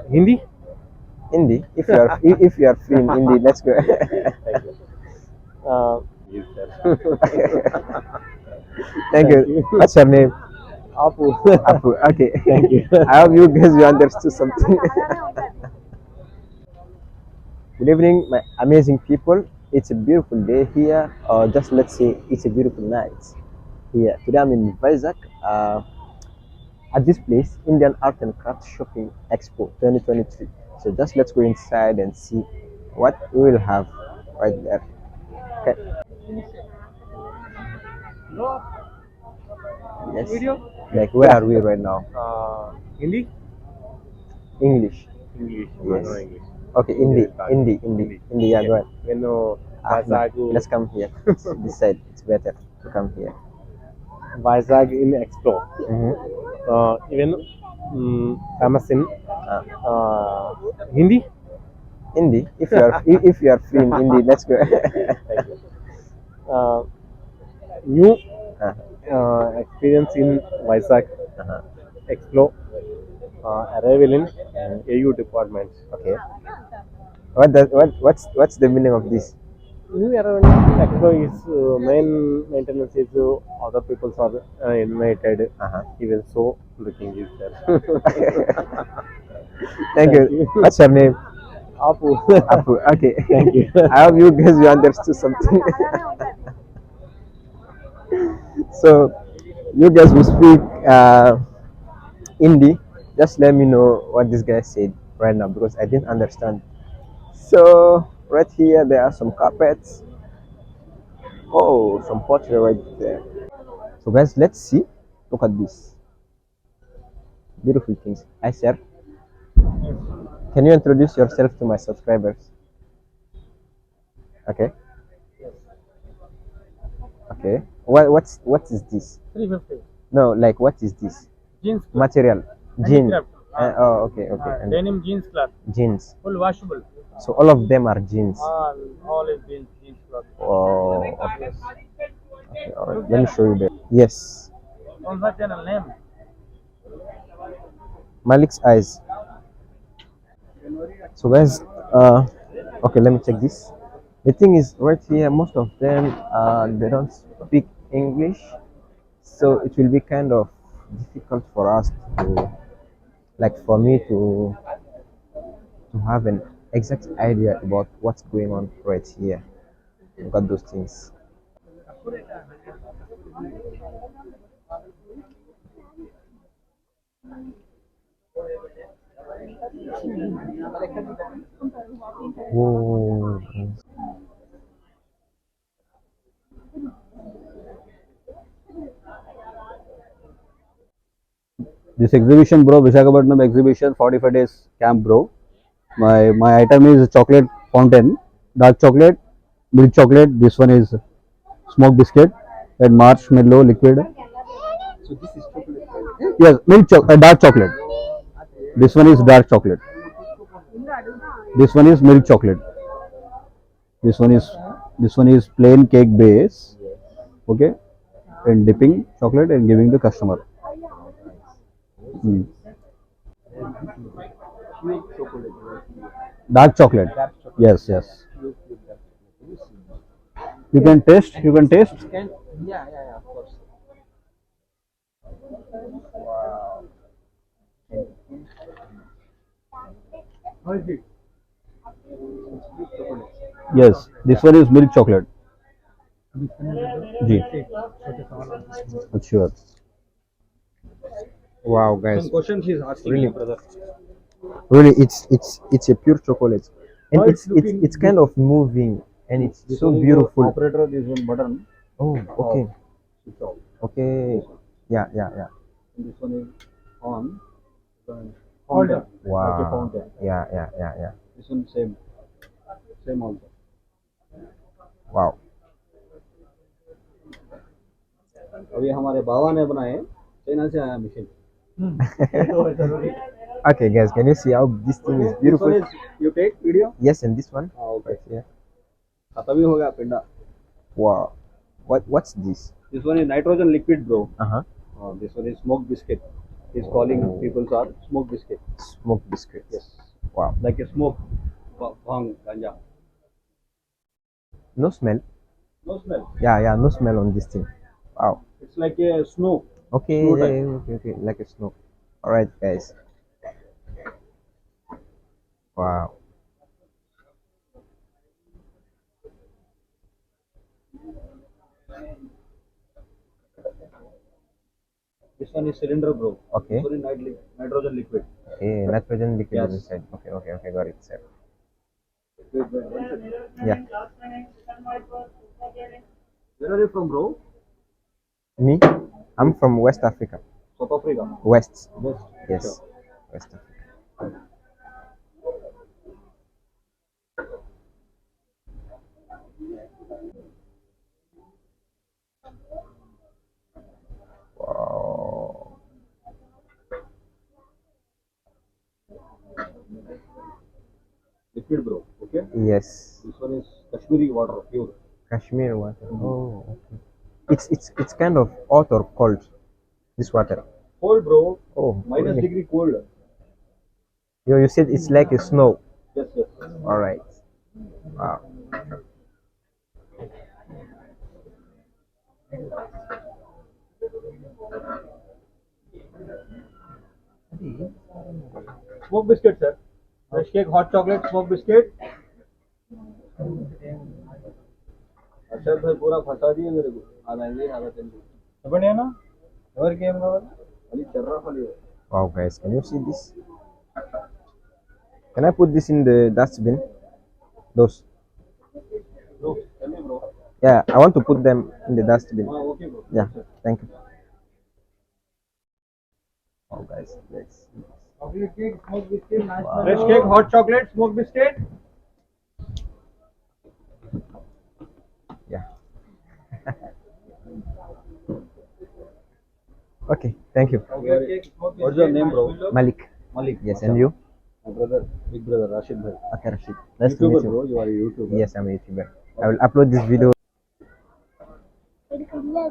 Hindi? Hindi. If you are free in Hindi, let's go. Thank you. Yes, sir. Thank you. What's your name? Apu. Apu. Okay. Thank you. I hope you guys you understood something. Good evening, my amazing people. It's a beautiful day here, or just let's say it's a beautiful night here. Today I'm in Vizag. At this place, Indian Art and Craft Shopping Expo 2023. So just let's go inside and see what we will have right there. Okay. Yes. Like where are we right now? Hindi? English. English. Yes. No, English. Okay, Hindi. Yeah, go ahead. No, No, Vizag. let's come here. This side, it's better to come here. Vizag in Expo. Even famous in Hindi? Hindi. If you are free in Hindi, let's go. Thank you. New experience in Vizag Expo. Arrival in AU department. Okay. What's the meaning of this? New arrival in Expo is main maintenance is other people are invited. Even so, looking is there. Thank you. What's your name? Apu. Apu. Okay. Thank you. I hope you guys you understood something. So you guys will speak Hindi. Just let me know what this guy said right now because I didn't understand. So right here there are some carpets. Oh, some pottery right there. So guys, let's see. Look at this. Beautiful things. Hi sir. Can you introduce yourself to my subscribers? Okay. Okay. What is this? 350. No, like what is this? Jeans. Material. Jean. Handicraft. Oh, okay, okay. And Denim jeans cloth. jeans. Full washable. So all of them are jeans. All is jeans cloth. Oh, okay. Okay, all right. Let me show you that. Yes. On the channel name? Malick's eyes. So guys, okay, let me check this. The thing is right here, most of them they don't speak English, so it will be kind of difficult for us to, like for me to have an exact idea about what's going on right here. Look at those things. Whoa. This exhibition, bro, Visakhapatnam exhibition, 45 days camp, bro. My item is chocolate fountain, dark chocolate, milk chocolate. This one is smoked biscuit and marshmallow liquid. So this is chocolate. Yes, dark chocolate. This one is dark chocolate. This one is milk chocolate. This one is plain cake base. Okay, and dipping chocolate and giving the customer. Dark chocolate. Yes, yes. You can taste. You can taste. Yeah, of course. Yes, this one is milk chocolate. Ji sure. Wow, guys. Questions he's asking Really, brother. really, it's a pure chocolate, and it's kind of moving, and it's so beautiful. Operator, this one button. Oh, okay, Switch off. okay. Yeah. And this one is on. Holder. Like a Wow. fountain. Yeah. This one same also. Wow. अभी हमारे बाबा ने बनाए China से आया machine. Okay, guys, can you see how this thing is beautiful? This one is, you take video. Yes, and this one. Okay. Right here. खत्म ही हो गया पिंडा. Wow. What's this? This one is nitrogen liquid, bro. Uh-huh. This one is smoked biscuit. He's calling people are smoke biscuit. Smoked biscuits. Yes, Wow. like a smoke, bhang, ganja. No smell. No smell. Yeah, yeah. No smell on this thing. Wow. It's like a snow. Okay, Snow yeah, type. yeah, okay, okay. Like a snow. All right, guys. Wow. This one is cylinder, bro. Okay. Sorry, nitrogen liquid. Okay. Nitrogen liquid Yes. inside. Okay, okay, okay. Got it, sir. Wait, wait, one second. Yeah. Where are you from, bro? Me? I'm from West Africa. South Africa. West. West. Yes. Sure. West Africa. Wow. Liquid, bro. Okay. Yes. This one is Kashmiri water, pure. Kashmir water. Oh, okay. It's kind of hot or cold. This water. Cold, bro. Oh, Minus really? degree cold. You said it's like a snow. Yes, yes. All right. Wow. Smoke biscuit, sir. Fresh cake, hot chocolate, smoke biscuit. अशर भाई पूरा फंसा दिए मेरे को आधा English आधा तेलुगु చెప్పండి అన్న ఎవరికి ఏం కావాలి అది చెర్రా ఫలి Wow, guys, can you see this? Can I put this in the dustbin? Those. Bro tell bro Yeah, I want to put them in the dustbin. Okay bro Yeah, thank you. Oh, guys, let's see. chocolate cake smoke biscuit fresh cake hot chocolate smoke biscuit Yeah. Okay, thank you. chocolate cake smoke biscuit what's your name bro Malik. Malik Yes, and you? my brother big brother Rashid bhai Okay, Rashid. Nice to YouTuber meet you. bro you are a YouTuber Yes, I'm a YouTuber. I will upload this video.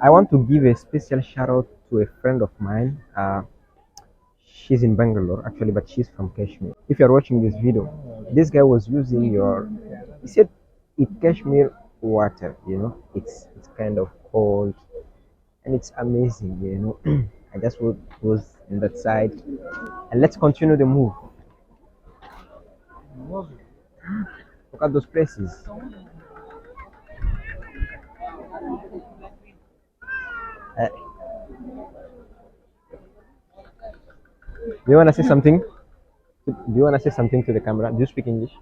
I want to give a special shout out to a friend of mine. She's in Bangalore actually, but she's from Kashmir. If you're watching this video, this guy was using he said it's Kashmir water, it's kind of cold and it's amazing, I just was in that side and let's continue the move. Look at those places. Uh, do you want to say something? Do you want to say something to the camera? Do you speak English?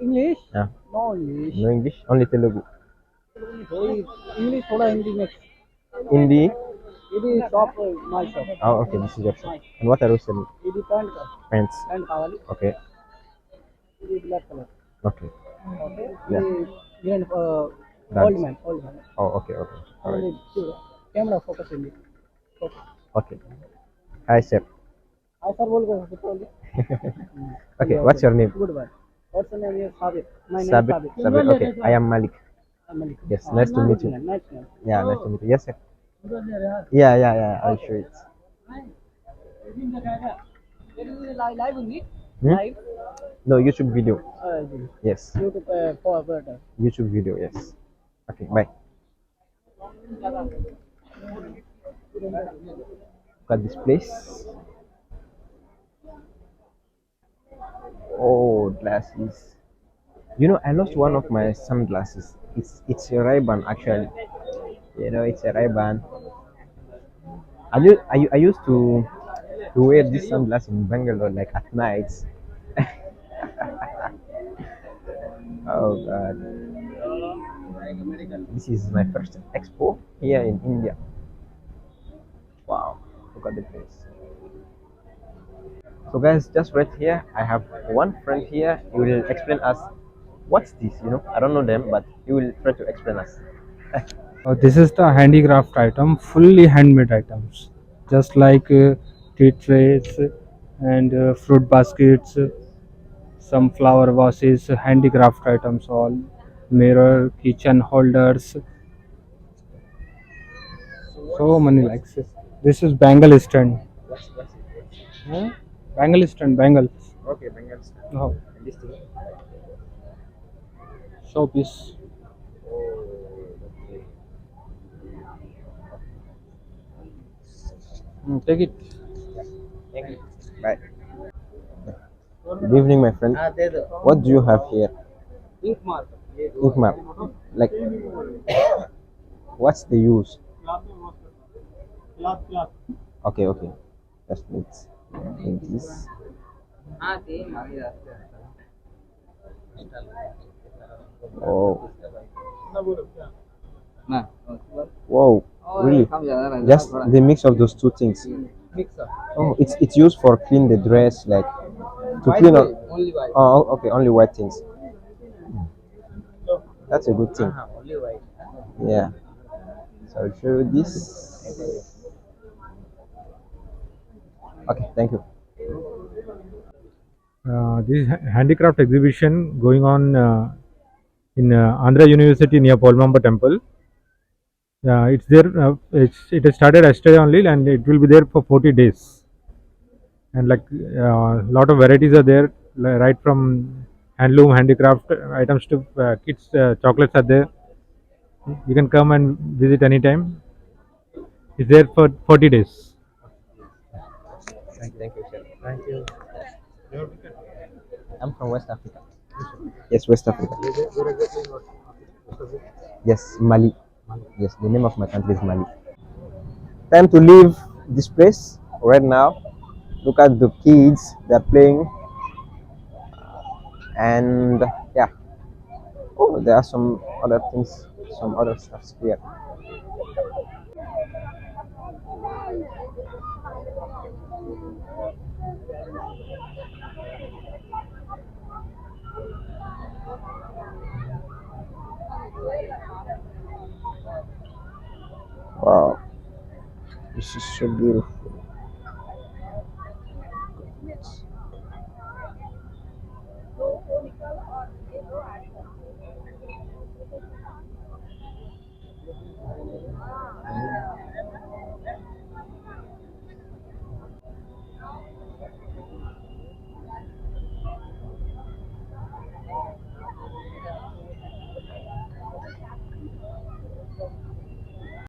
English? Yeah. No English. No English? Only Telugu. English थोड़ा हिंदी में. Hindi? ఇది shop my shop. Oh, okay. This is your shop. And what are you selling? ఇది pant Pants. కావాలి. Okay. ఇది black colour. Okay. Okay. Yeah. ఇది green That's- old man. Oh, okay. Okay. All right. Camera focus ఉంది. Okay. Hi, sir. Hi sir बोल गए बोल. Okay. What's your name? Good boy. What's your name? Yes, Sabir. My name Sabir. is Sabir. Sabir. Okay. I am Malik. Malick. Yes. Nice to meet you. Nice name. Yeah. Nice to meet you. Yes, sir. Yeah. Yeah. Yeah. I'll show it. Live ఉంది. Hmm? Live. No, YouTube video. Yes. YouTube forward. YouTube video. Yes. Okay. Bye. Look at this place. Oh, glasses. I lost one of my sunglasses. It's a Ray-Ban actually. It's a Ray-Ban. I used to wear this sunglasses in Bangalore like at night. Oh God. This is my first expo here in India. Wow, look at the place. So guys, just right here, I have one friend here. He will explain us what's this. I don't know them, but he will try to explain us. This is the handicraft item, fully handmade items, just like tea trays and fruit baskets, some flower vases, handicraft items, all mirror, kitchen holders, so many likes. This is bangle stand. Huh? Bangle stand, bangles. Okay, bangles. No, And this thing. showpiece. Okay. Take it. Thank you. Bye. Good evening, my friend. What do you have here? Ink mark. Ink map. Like, what's the use? Okay, okay. That's neat. Like this. Oh, wow. Really? Just the mix of those two things. Oh, it's used for clean the dress, like to clean up. Only white. Oh, okay. Only white things. That's a good thing. Only white. Yeah. So I'll show you this. Okay, thank you. This handicraft exhibition going on in Andhra University near Polmamba Temple. It's there. It has started yesterday only, and it will be there for 40 days. And like lot of varieties are there, right from handloom, handicraft items to kids chocolates are there. You can come and visit anytime. It's there for 40 days. Thank you, sir. Thank you. I'm from West Africa. Yes, West Africa. Yes, Mali. Yes, the name of my country is Mali. Time to leave this place right now. Look at the kids, they're playing, and yeah. Oh, there are some other things, some other stuffs here. Wow, this is so beautiful.